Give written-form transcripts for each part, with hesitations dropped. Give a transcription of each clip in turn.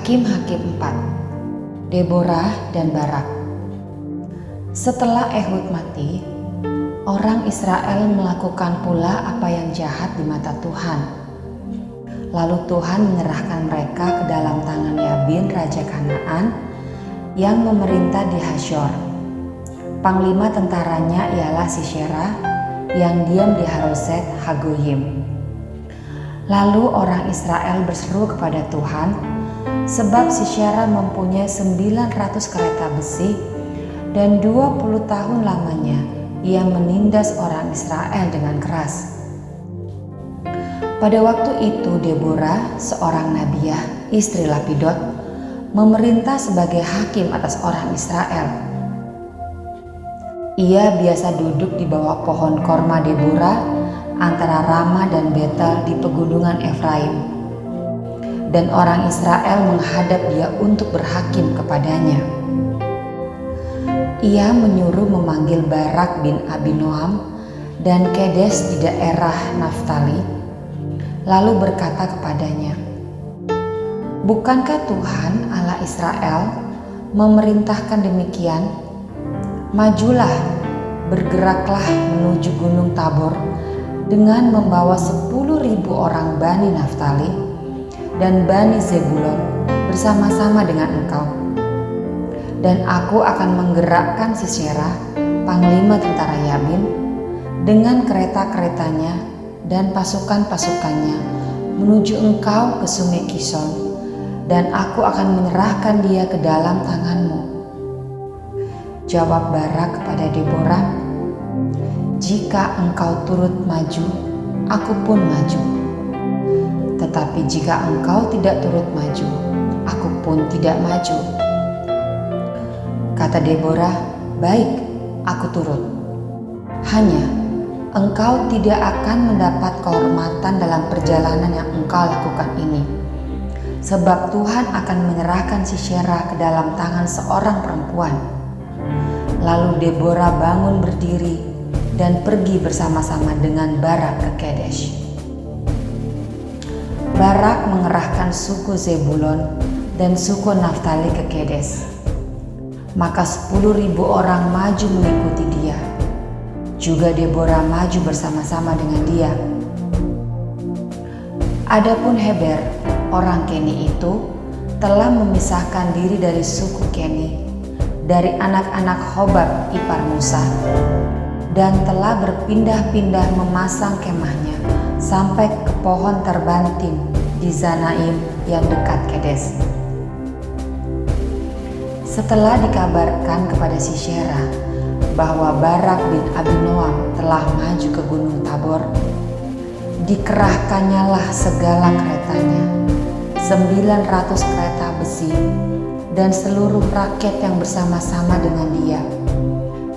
Hakim-Hakim 4. Deborah dan Barak. Setelah Ehud mati, orang Israel melakukan pula apa yang jahat di mata Tuhan. Lalu Tuhan menyerahkan mereka ke dalam tangan Yabin, raja Kanaan, yang memerintah di Hazor. Panglima tentaranya ialah Sisera, yang diam di Haroset Hagoyim. Lalu orang Israel berseru kepada Tuhan, sebab Sisera mempunyai 900 kereta besi, dan 20 tahun lamanya ia menindas orang Israel dengan keras. Pada waktu itu Deborah, seorang nabiah, istri Lapidot, memerintah sebagai hakim atas orang Israel. Ia biasa duduk di bawah pohon korma Deborah antara Rama dan Betel di pegunungan Efraim. Dan orang Israel menghadap dia untuk berhakim kepadanya. Ia menyuruh memanggil Barak bin Abinoam dan Kedes di daerah Naftali, lalu berkata kepadanya, "Bukankah Tuhan Allah Israel memerintahkan demikian? Majulah, bergeraklah menuju Gunung Tabor dengan membawa 10.000 orang Bani Naftali dan Bani Zebulon bersama-sama dengan engkau. Dan aku akan menggerakkan Sisera, panglima tentara Yabin, dengan kereta-keretanya dan pasukan-pasukannya menuju engkau ke sungai Kison, dan aku akan menyerahkan dia ke dalam tanganmu." Jawab Barak kepada Deborah, "Jika engkau turut maju, aku pun maju. Tetapi jika engkau tidak turut maju, aku pun tidak maju." Kata Deborah, "Baik, aku turut. Hanya engkau tidak akan mendapat kehormatan dalam perjalanan yang engkau lakukan ini, sebab Tuhan akan menyerahkan Sisera ke dalam tangan seorang perempuan." Lalu Deborah bangun berdiri dan pergi bersama-sama dengan Barak ke Kedesh. Barak mengerahkan suku Zebulon dan suku Naftali ke Kedes. Maka 10.000 orang maju mengikuti dia. Juga Deborah maju bersama-sama dengan dia. Adapun Heber, orang Keni itu, telah memisahkan diri dari suku Keni, dari anak-anak Hobab ipar Musa, dan telah berpindah-pindah memasang kemahnya sampai ke pohon terbanting di Zanaim yang dekat Kedes. Setelah dikabarkan kepada Sisera bahwa Barak bin Abinoam telah maju ke Gunung Tabor, dikerahkannyalah segala keretanya, 900 kereta besi, dan seluruh rakyat yang bersama-sama dengan dia,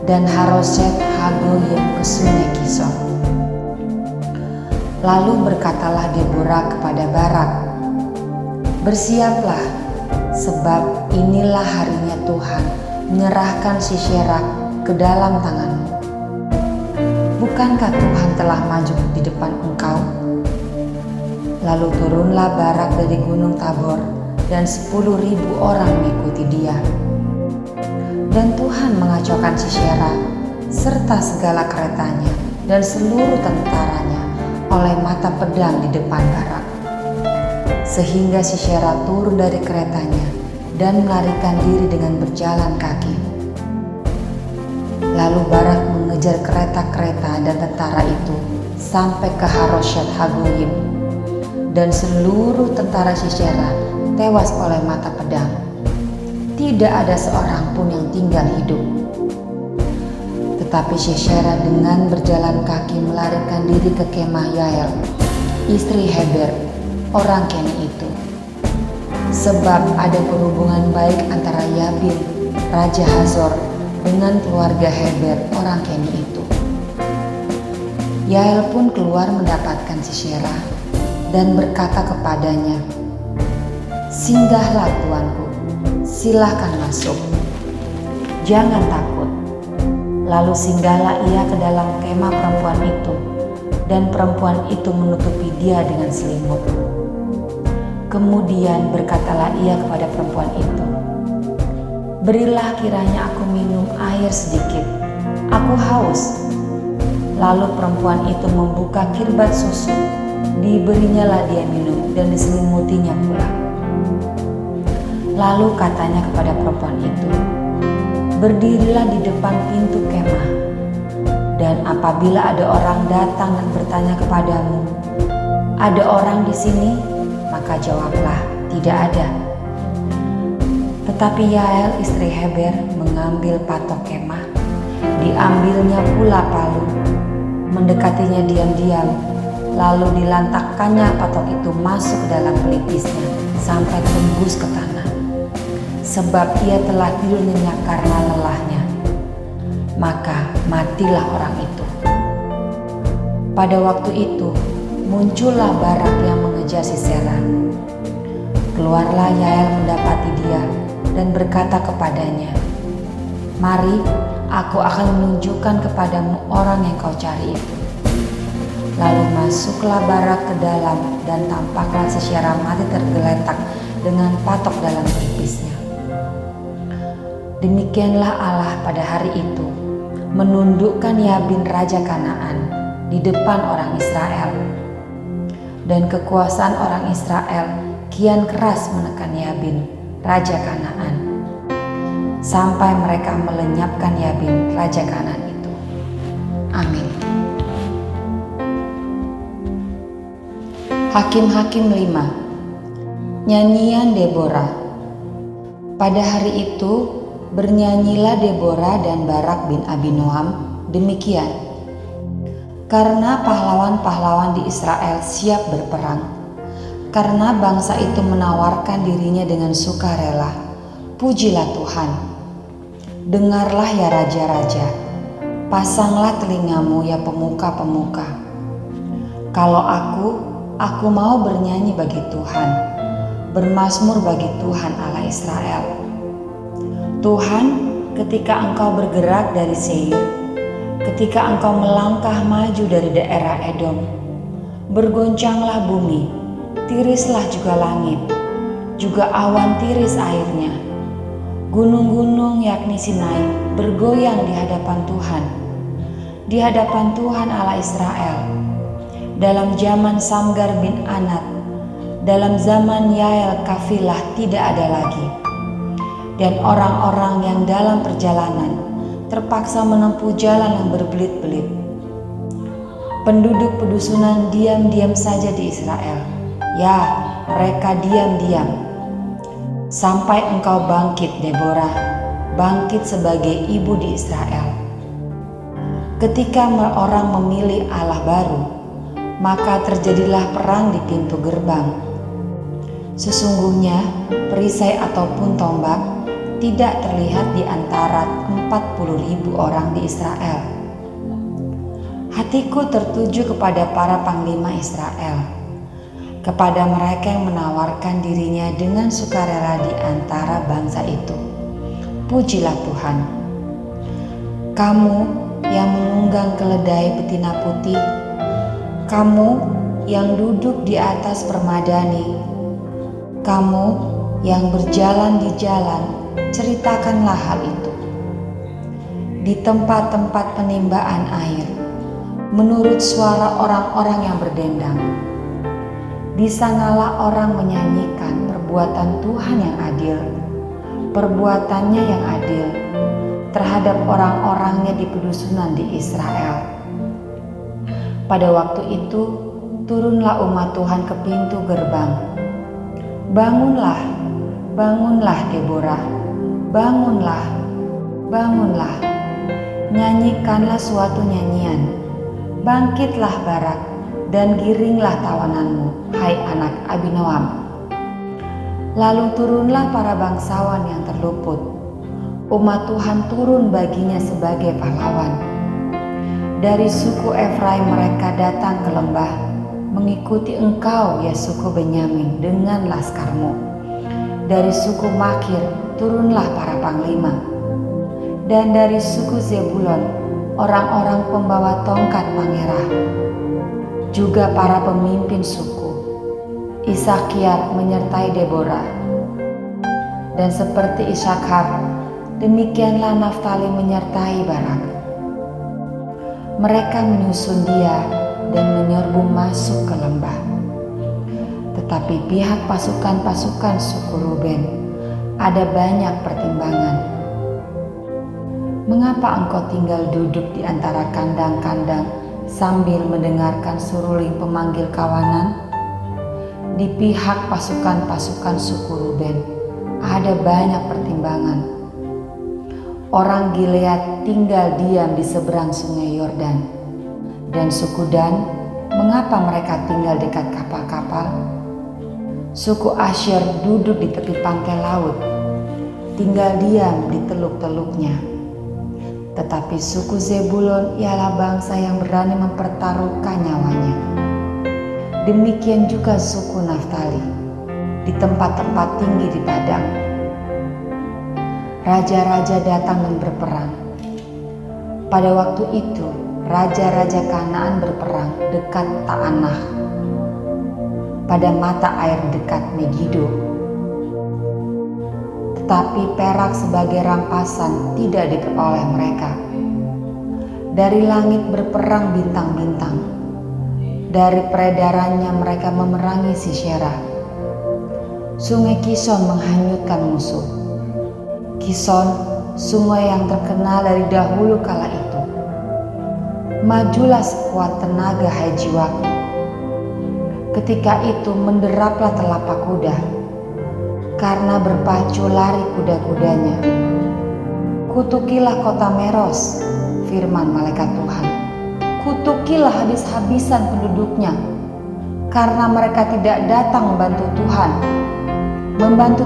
dan Haroset Hagoyim ke sungai Kison. Lalu berkatalah Deborah kepada Barak, "Bersiaplah, sebab inilah harinya Tuhan menyerahkan Sisera ke dalam tanganmu. Bukankah Tuhan telah maju di depan engkau?" Lalu turunlah Barak dari Gunung Tabor, dan 10.000 orang mengikuti dia. Dan Tuhan mengacaukan Sisera serta segala keretanya dan seluruh tentaranya oleh mata pedang di depan Barak, sehingga Sisera turun dari keretanya dan melarikan diri dengan berjalan kaki. Lalu Barak mengejar kereta-kereta dan tentara itu sampai ke Haroset Hagoyim, dan seluruh tentara Sisera tewas oleh mata pedang. Tidak ada seorang pun yang tinggal hidup. Tetapi Sisera dengan berjalan kaki melarikan diri ke kemah Yael, istri Heber, orang Keni itu. Sebab ada perhubungan baik antara Yabin, raja Hazor, dengan keluarga Heber, orang Keni itu. Yael pun keluar mendapatkan Sisera dan berkata kepadanya, "Singgahlah tuanku, silahkan masuk. Jangan takut." Lalu singgahlah ia ke dalam kemah perempuan itu, dan perempuan itu menutupi dia dengan selimut. Kemudian berkatalah ia kepada perempuan itu, "Berilah kiranya aku minum air sedikit, aku haus." Lalu perempuan itu membuka kirbat susu, diberinyalah dia minum dan diselimutinya pula. Lalu katanya kepada perempuan itu, "Berdirilah di depan pintu kemah, dan apabila ada orang datang dan bertanya kepadamu, 'Ada orang di sini?' maka jawablah, 'Tidak ada.'" Tetapi Yael istri Heber mengambil patok kemah, diambilnya pula palu, mendekatinya diam-diam, lalu dilantakkannya patok itu masuk ke dalam pelipisnya sampai tembus ke tanah, sebab ia telah tidur nyenyak karena lelahnya. Maka matilah orang itu. Pada waktu itu muncullah Barak yang mengejar Sisera. Keluarlah Yael mendapati dia dan berkata kepadanya, "Mari, aku akan menunjukkan kepadamu orang yang kau cari itu." Lalu masuklah Barak ke dalam, dan tampaklah Sisera mati tergeletak dengan patok dalam pelipisnya. Demikianlah Allah pada hari itu menundukkan Yabin raja Kanaan di depan orang Israel. Dan kekuasaan orang Israel kian keras menekan Yabin, raja Kanaan, sampai mereka melenyapkan Yabin, raja Kanaan itu. Amin. Hakim-Hakim 5. Nyanyian Deborah. Pada hari itu bernyanyilah Deborah dan Barak bin Abinoam demikian, karena pahlawan-pahlawan di Israel siap berperang, karena bangsa itu menawarkan dirinya dengan sukarela. Pujilah Tuhan. Dengarlah ya raja-raja, pasanglah telingamu ya pemuka-pemuka. Kalau aku mau bernyanyi bagi Tuhan, bermazmur bagi Tuhan Allah Israel. Tuhan, ketika Engkau bergerak dari Seir, ketika Engkau melangkah maju dari daerah Edom, bergoncanglah bumi, tirislah juga langit, juga awan tiris airnya. Gunung-gunung yakni Sinai bergoyang di hadapan Tuhan Allah Israel. Dalam zaman Samgar bin Anat, dalam zaman Yael kafilah tidak ada lagi. Dan orang-orang yang dalam perjalanan terpaksa menempuh jalan yang berbelit-belit. Penduduk pedusunan diam-diam saja di Israel. Ya, mereka diam-diam. Sampai engkau bangkit, Deborah, bangkit sebagai ibu di Israel. Ketika orang memilih Allah baru, maka terjadilah perang di pintu gerbang. Sesungguhnya perisai ataupun tombak tidak terlihat di antara 40.000 orang di Israel. Hatiku tertuju kepada para panglima Israel, kepada mereka yang menawarkan dirinya dengan sukarela di antara bangsa itu. Pujilah Tuhan. Kamu yang menunggang keledai betina putih, kamu yang duduk di atas permadani, kamu yang berjalan di jalan, ceritakanlah hal itu. Di tempat-tempat penimbaan air, menurut suara orang-orang yang berdendang, di sanalah orang menyanyikan perbuatan Tuhan yang adil, perbuatannya yang adil terhadap orang-orangnya di pedusunan di Israel. Pada waktu itu turunlah umat Tuhan ke pintu gerbang. Bangunlah, bangunlah Deborah, bangunlah, bangunlah, nyanyikanlah suatu nyanyian. Bangkitlah Barak dan giringlah tawananmu, hai anak Abinoam. Lalu turunlah para bangsawan yang terluput. Umat Tuhan turun baginya sebagai pahlawan. Dari suku Efraim mereka datang ke lembah, mengikuti engkau ya suku Benyamin dengan laskarmu. Dari suku Makir turunlah para panglima. Dan dari suku Zebulon orang-orang pembawa tongkat pangerah, juga para pemimpin suku. Isakhar menyertai Deborah. Dan seperti Isakhar, demikianlah Naftali menyertai Barak. Mereka menyusun dia dan menyerbu masuk ke lembah. Tetapi pihak pasukan-pasukan suku Ruben ada banyak pertimbangan. Mengapa engkau tinggal duduk di antara kandang-kandang sambil mendengarkan seruling pemanggil kawanan? Di pihak pasukan-pasukan suku Ruben ada banyak pertimbangan. Orang Gilead tinggal diam di seberang sungai Yordan. Dan suku Dan, mengapa mereka tinggal dekat kapal-kapal? Suku Asher duduk di tepi pantai laut, tinggal diam di teluk-teluknya. Tetapi suku Zebulon ialah bangsa yang berani mempertaruhkan nyawanya. Demikian juga suku Naftali, di tempat-tempat tinggi di padang. Raja-raja datang dan berperang. Pada waktu itu, raja-raja Kanaan berperang dekat Taanah, pada mata air dekat Megido. Tetapi perak sebagai rampasan tidak diperoleh mereka. Dari langit berperang bintang-bintang. Dari peredarannya mereka memerangi Sisera. Sungai Kison menghanyutkan musuh. Kison, sungai yang terkenal dari dahulu kala itu. Majulah sekuat tenaga, hai jiwaku. Ketika itu menderaplah telapak kuda, karena berpacu lari kuda-kudanya. Kutukilah kota Meros, firman malaikat Tuhan. Kutukilah habis-habisan penduduknya, karena mereka tidak datang membantu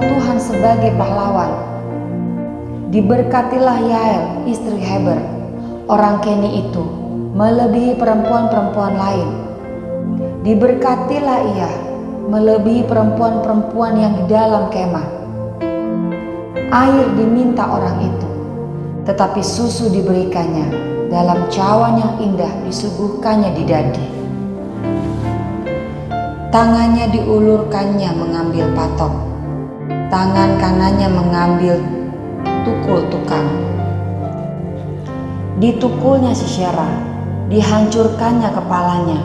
Tuhan sebagai pahlawan. Diberkatilah Yael, istri Heber, orang Keni itu, melebihi perempuan-perempuan lain. Diberkatilah ia, melebihi perempuan-perempuan yang di dalam kemah. Air diminta orang itu, tetapi susu diberikannya, dalam cawan yang indah disuguhkannya di dadi. Tangannya diulurkannya mengambil patok, tangan kanannya mengambil tukul tukang. Ditukulnya Sisera, dihancurkannya kepalanya,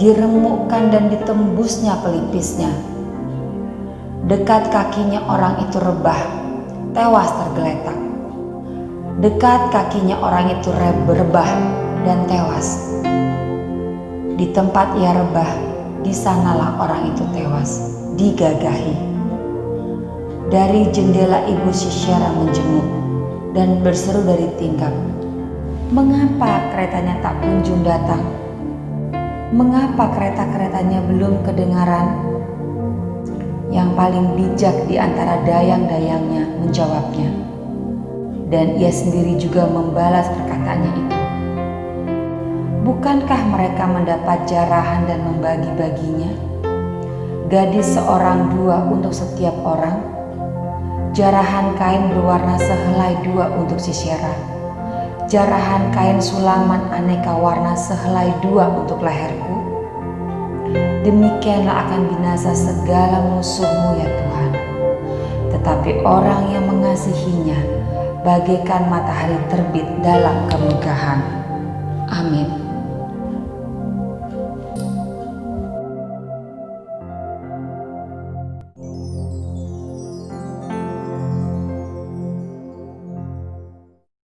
diremukkan dan ditembusnya pelipisnya. Dekat kakinya orang itu rebah, tewas tergeletak. Dekat kakinya orang itu berebah dan tewas. Di tempat ia rebah, di sanalah orang itu tewas, digagahi. Dari jendela ibu Sisera menjenguk dan berseru dari tingkap, "Mengapa keretanya tak kunjung datang? Mengapa kereta-keretanya belum kedengaran?" Yang paling bijak di antara dayang-dayangnya menjawabnya, dan ia sendiri juga membalas perkataannya itu. Bukankah mereka mendapat jarahan dan membagi-baginya? Gadis seorang dua untuk setiap orang, jarahan kain berwarna sehelai dua untuk Sisera, jarahan kain sulaman aneka warna sehelai dua untuk leherku. Demikianlah akan binasa segala musuhmu ya Tuhan. Tetapi orang yang mengasihinya bagaikan matahari terbit dalam kemegahan. Amin.